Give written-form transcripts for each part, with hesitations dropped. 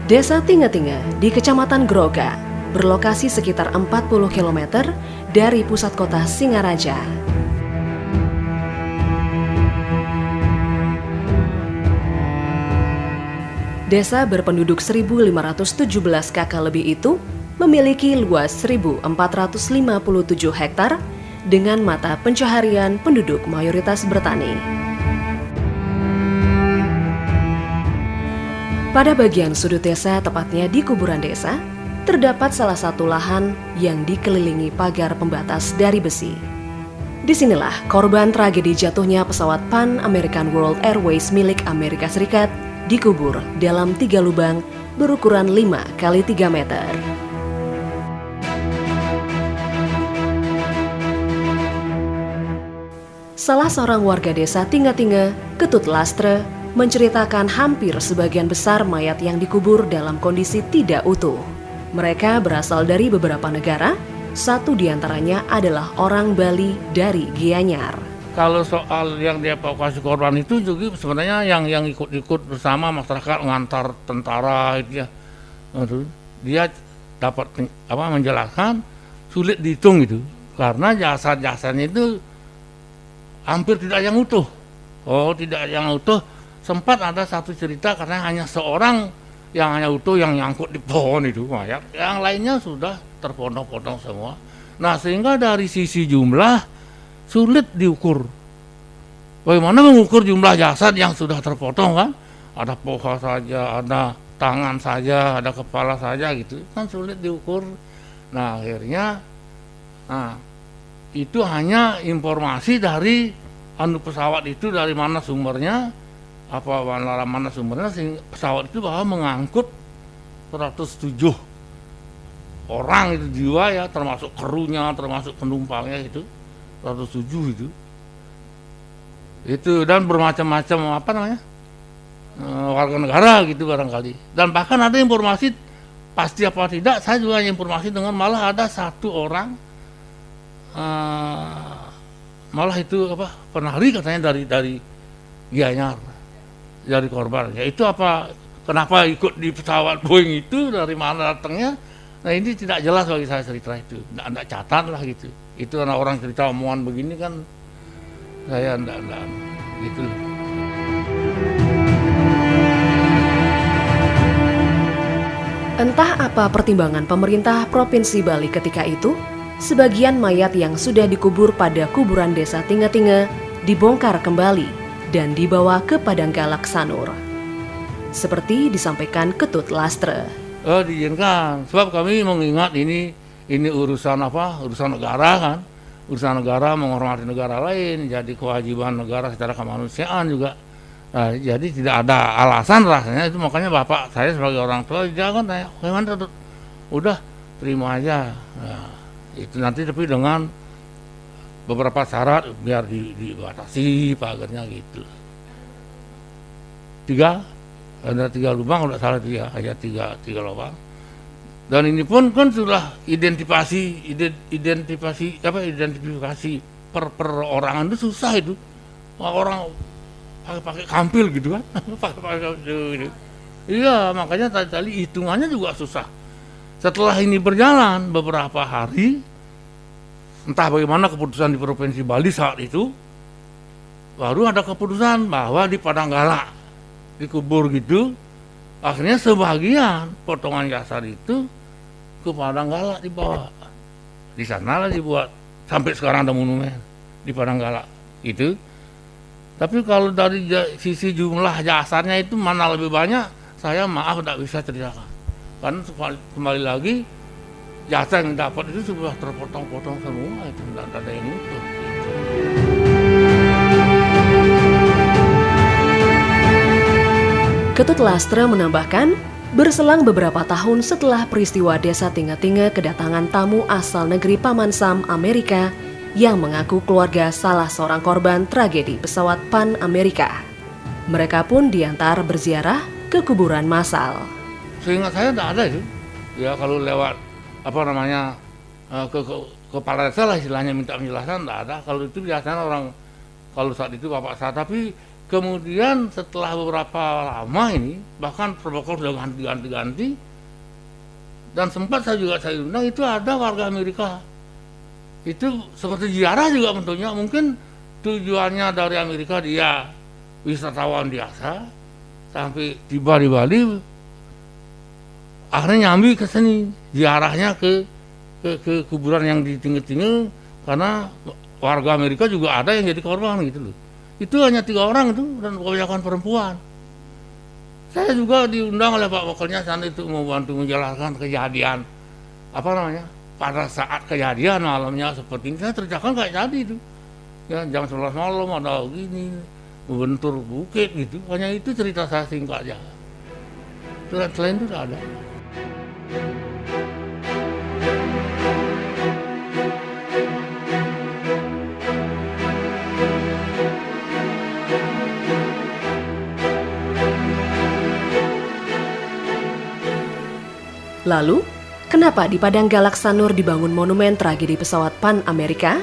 Desa Tinga-Tinga di Kecamatan Groga, berlokasi sekitar 40 km dari pusat kota Singaraja. Desa berpenduduk 1.517 kakak lebih itu memiliki luas 1.457 hektar dengan mata pencaharian penduduk mayoritas bertani. Pada bagian sudut desa, tepatnya di kuburan desa, terdapat salah satu lahan yang dikelilingi pagar pembatas dari besi. Disinilah korban tragedi jatuhnya pesawat Pan American World Airways milik Amerika Serikat dikubur dalam 3 lubang berukuran 5 kali 3 meter. Salah seorang warga desa Tinga-Tinga, Ketut Lastre, menceritakan hampir sebagian besar mayat yang dikubur dalam kondisi tidak utuh. Mereka berasal dari beberapa negara, satu diantaranya adalah orang Bali dari Gianyar. Kalau soal yang dievakuasi korban itu juga sebenarnya yang ikut-ikut bersama masyarakat mengantar tentara itu ya. Dia dapat menjelaskan sulit dihitung itu karena jasad-jasadnya itu hampir tidak yang utuh. Tidak yang utuh. Sempat ada satu cerita karena hanya seorang yang hanya utuh yang nyangkut di pohon itu mayat. Yang lainnya sudah terpotong-potong semua. Nah, sehingga dari sisi jumlah sulit diukur. Bagaimana mengukur jumlah jasad yang sudah terpotong kan? Ada paha saja, ada tangan saja, ada kepala saja gitu. Kan sulit diukur. Nah, akhirnya itu hanya informasi dari pesawat itu dari mana sumbernya, mana sumbernya, sehingga pesawat itu bahwa mengangkut 107 orang itu jiwa ya, termasuk krunya, termasuk penumpangnya itu 107 itu dan bermacam-macam warga negara gitu barangkali. Dan bahkan ada informasi pasti apa tidak, saya juga informasi dengan malah ada satu orang malah itu penari katanya dari Gianyar, dari korban. Ya itu kenapa ikut di pesawat Boeing itu, dari mana datangnya? Nah, ini tidak jelas bagi saya cerita itu. Tidak catat lah gitu. Itu karena orang cerita omongan begini kan saya tidak gitu. Entah apa pertimbangan pemerintah Provinsi Bali ketika itu, sebagian mayat yang sudah dikubur pada kuburan desa Tinga-Tinga dibongkar kembali dan dibawa ke Padang Galak Sanur. Seperti disampaikan Ketut Lastre. Diizinkan, sebab kami mengingat ini urusan negara kan. Urusan negara, menghormati negara lain, jadi kewajiban negara secara kemanusiaan juga. Nah, jadi tidak ada alasan rasanya itu, makanya bapak saya sebagai orang tua jangan tanya, bagaimana tuh? Udah terima aja. Nah, itu nanti tapi dengan beberapa syarat biar dibatasi pagarnya gitu. Ada 3 lubang, udah salah 3 lubang. Dan ini pun kan sudah identifikasi per orangan itu susah itu. Orang pakai kampil gitu kan. pakai gitu. Iya, makanya tadi hitungannya juga susah. Setelah ini berjalan beberapa hari, entah bagaimana keputusan di Provinsi Bali saat itu, baru ada keputusan bahwa di Padang Galak dikubur gitu. Akhirnya sebagian potongan jasad itu ke Padang Galak dibawa. Di sanalah dibuat, sampai sekarang ada monumen di Padang Galak itu. Tapi kalau dari sisi jumlah jasadnya itu mana lebih banyak, saya maaf tidak bisa ceritakan. Karena kembali lagi jasad yang dapat itu sudah terpotong-potong semua, itu tidak ada yang utuh. Ketut Lastre menambahkan, berselang beberapa tahun setelah peristiwa desa Tinga-Tinga kedatangan tamu asal negeri Paman Sam, Amerika, yang mengaku keluarga salah seorang korban tragedi pesawat Pan Amerika. Mereka pun diantar berziarah ke kuburan massal. Seingat saya tidak ada itu. Ya kalau lewat ke kepala desa lah istilahnya minta penjelasan, tidak ada. Kalau itu biasanya orang, kalau saat itu bapak saya, tapi Kemudian setelah beberapa lama ini, bahkan protokol sudah ganti-ganti, dan sempat saya undang, itu ada warga Amerika. Itu seperti ziarah juga bentuknya, mungkin tujuannya dari Amerika dia wisatawan biasa, sampai tiba di Bali, akhirnya nyambi ke sini, ziarahnya ke kuburan yang di tinggi-tinggi, karena warga Amerika juga ada yang jadi korban gitu loh. Itu hanya 3 orang itu, dan kebanyakan perempuan. Saya juga diundang oleh Pak Wakalnya saat itu membantu menjelaskan kejadian pada saat kejadian malamnya seperti ini. Saya ceritakan kayak tadi itu, ya jam 11 malam ada gini membentur bukit gitu. Hanya itu cerita saya singkatnya. Selain itu tidak ada. Lalu, kenapa di Padang Galak Sanur dibangun monumen tragedi pesawat Pan Amerika?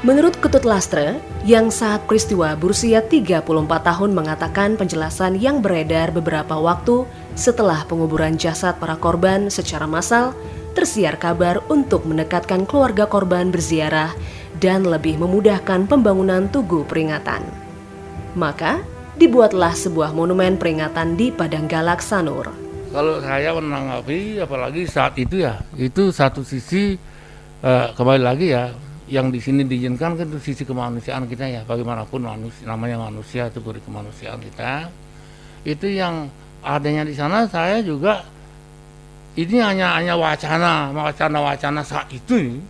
Menurut Ketut Lastre, yang saat peristiwa berusia 34 tahun mengatakan penjelasan yang beredar beberapa waktu setelah penguburan jasad para korban secara massal, tersiar kabar untuk mendekatkan keluarga korban berziarah dan lebih memudahkan pembangunan tugu peringatan. Maka, dibuatlah sebuah monumen peringatan di Padang Galak Sanur. Kalau saya menanggapi, apalagi saat itu ya, itu satu sisi kembali lagi ya, yang di sini diizinkan kan itu sisi kemanusiaan kita ya, bagaimanapun namanya manusia itu beri kemanusiaan kita. Itu yang adanya di sana, saya juga ini hanya wacana saat itu.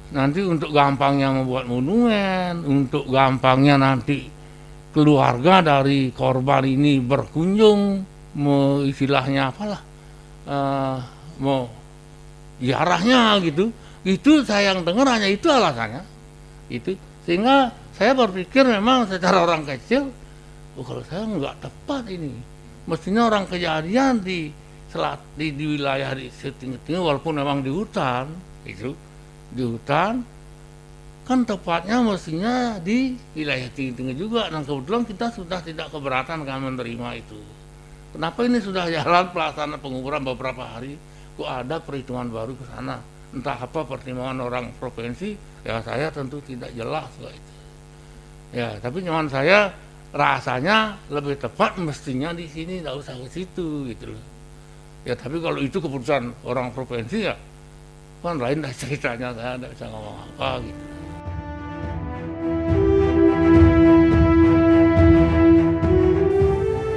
Nanti untuk gampangnya membuat monumen, untuk gampangnya nanti keluarga dari korban ini berkunjung, istilahnya apalah, mau ziarahnya gitu. Itu saya yang dengar hanya itu alasannya. Itu sehingga saya berpikir memang secara orang kecil, kalau saya nggak tepat ini. Mestinya orang kejadian di wilayah di setinggi-tinggi, walaupun memang di hutan itu. Di hutan kan tepatnya mestinya di wilayah tinggi-tinggi juga, dan kebetulan kita sudah tidak keberatan kan menerima itu. Kenapa ini sudah jalan pelaksanaan penguburan beberapa hari kok ada perhitungan baru ke sana? Entah apa pertimbangan orang provinsi, ya saya tentu tidak jelas kok itu. Ya, tapi cuman saya rasanya lebih tepat mestinya di sini, tidak usah ke situ gitu loh. Ya tapi kalau itu keputusan orang provinsi ya kan lain dah ceritanya, saya tidak bisa ngomong apa gitu.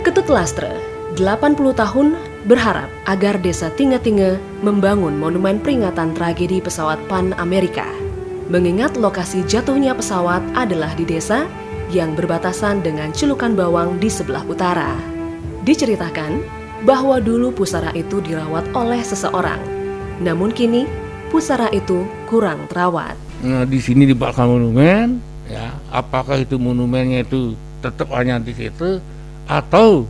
Ketut Lastre, 80 tahun, berharap agar desa Tinga-Tinga membangun monumen peringatan tragedi pesawat Pan Amerika. Mengingat lokasi jatuhnya pesawat adalah di desa yang berbatasan dengan Celukan Bawang di sebelah utara. Diceritakan bahwa dulu pusara itu dirawat oleh seseorang, namun kini pusara itu kurang terawat. Nah, di sini dibuatkan monumen, ya. Apakah itu monumennya itu tetap hanya di situ atau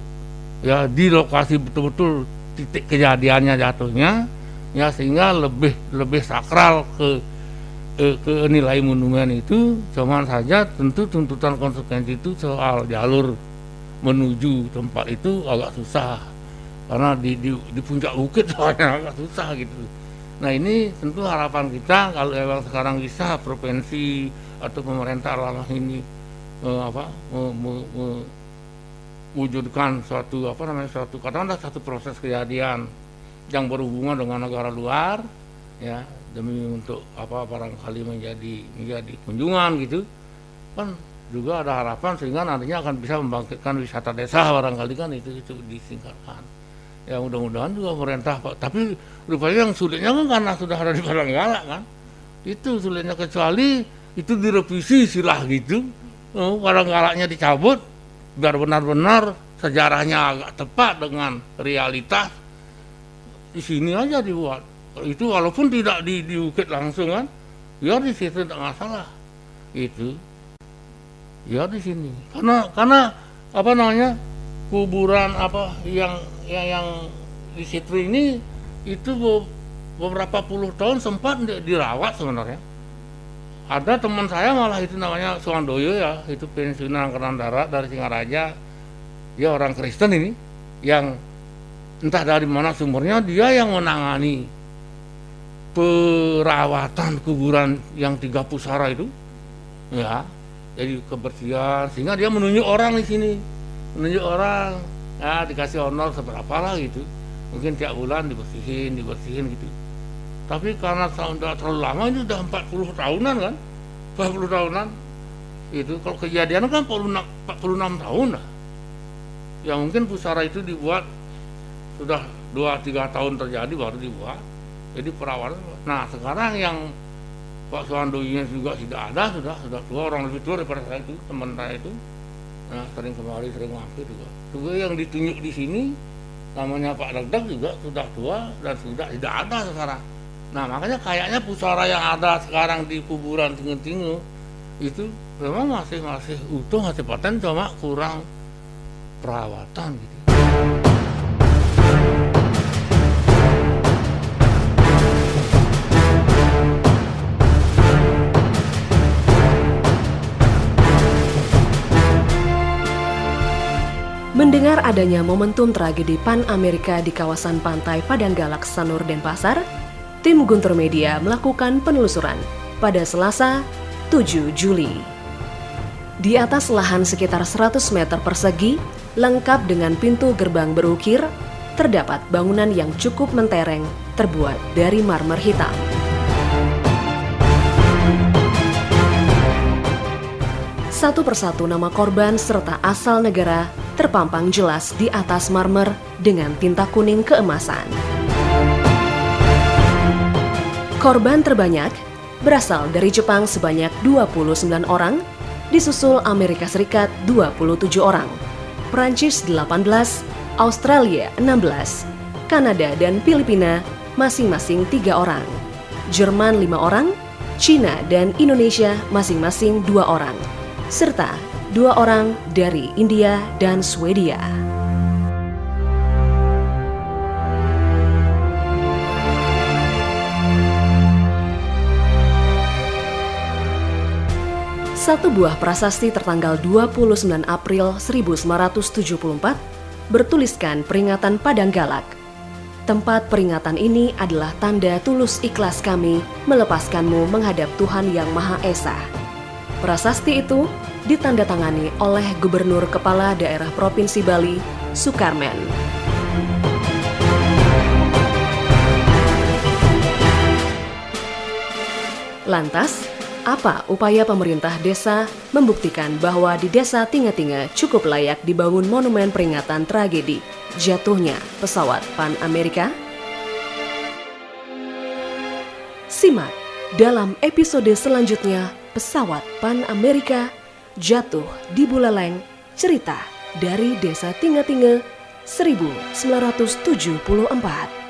ya di lokasi betul-betul titik kejadiannya jatuhnya, ya sehingga lebih sakral ke nilai monumen itu. Cuman saja tentu tuntutan konsekuensi itu soal jalur menuju tempat itu agak susah karena di puncak bukit soalnya agak susah gitu. Nah ini tentu harapan kita kalau memang sekarang bisa provinsi atau pemerintah dalam ini mewujudkan suatu katakanlah satu proses kejadian yang berhubungan dengan negara luar, ya demi untuk barangkali menjadi kunjungan gitu kan, juga ada harapan sehingga nantinya akan bisa membangkitkan wisata desa barangkali kan, itu disingkatkan. Ya mudah-mudahan juga pemerintah, tapi rupanya yang sulitnya kan karena sudah ada di Padang Galak kan, itu sulitnya, kecuali itu direvisi istilah gitu, Padang Galaknya dicabut biar benar-benar sejarahnya agak tepat dengan realitas. Di sini aja dibuat itu, walaupun tidak di bukit langsung kan, biar di situ tidak masalah itu, ya di sini karena kuburan yang di situ ini itu beberapa puluh tahun sempat dirawat sebenarnya. Ada teman saya malah itu namanya Suwandoyo ya, itu pensiunan Angkatan Darat dari Singaraja. Dia orang Kristen ini, yang entah dari mana sumbernya, dia yang menangani perawatan kuburan yang 3 pusara itu, ya, jadi kebersihan, sehingga dia menunjuk orang di sini, menunjuk orang, ya dikasih honor seberapa lah gitu, mungkin tiap bulan dibersihin gitu. Tapi karena sudah terlalu lama, ini udah 40 tahunan kan, 40 tahunan, itu kalau kejadian kan 46 tahun lah. Ya mungkin pusara itu dibuat sudah 2-3 tahun terjadi baru dibuat. Jadi perawatan. Nah sekarang yang Pak Suwandoyo juga tidak ada, sudah tua, orang lebih tua daripada saya itu, teman saya itu. Nah sering kemari, sering mampir juga. Juga yang ditunjuk di sini namanya Pak Dagdag juga sudah tua dan sudah tidak ada sekarang. Nah makanya kayaknya pusara yang ada sekarang di kuburan Tingu-Tingu itu memang masih utuh, masih paten, cuma kurang perawatan gitu. Mendengar adanya momentum tragedi Pan Amerika di kawasan pantai Padanggalak, Sanur, Denpasar, tim Guntur Media melakukan penelusuran pada Selasa, 7 Juli. Di atas lahan sekitar 100 meter persegi, lengkap dengan pintu gerbang berukir, terdapat bangunan yang cukup mentereng terbuat dari marmer hitam. Satu persatu nama korban serta asal negara terpampang jelas di atas marmer dengan tinta kuning keemasan. Korban terbanyak berasal dari Jepang sebanyak 29 orang, disusul Amerika Serikat 27 orang, Prancis 18, Australia 16, Kanada dan Filipina masing-masing 3 orang, Jerman 5 orang, Cina dan Indonesia masing-masing 2 orang, serta 2 orang dari India dan Swedia. Satu buah prasasti tertanggal 29 April 1974 bertuliskan peringatan Padanggalak. Tempat peringatan ini adalah tanda tulus ikhlas kami melepaskanmu menghadap Tuhan Yang Maha Esa. Prasasti itu ditandatangani oleh Gubernur Kepala Daerah Provinsi Bali, Sukarmen. Lantas, apa upaya pemerintah desa membuktikan bahwa di desa Tinga-Tinga cukup layak dibangun monumen peringatan tragedi jatuhnya pesawat Pan Amerika? Simak dalam episode selanjutnya, pesawat Pan Amerika jatuh di Buleleng, cerita dari desa Tinga-Tinga 1974.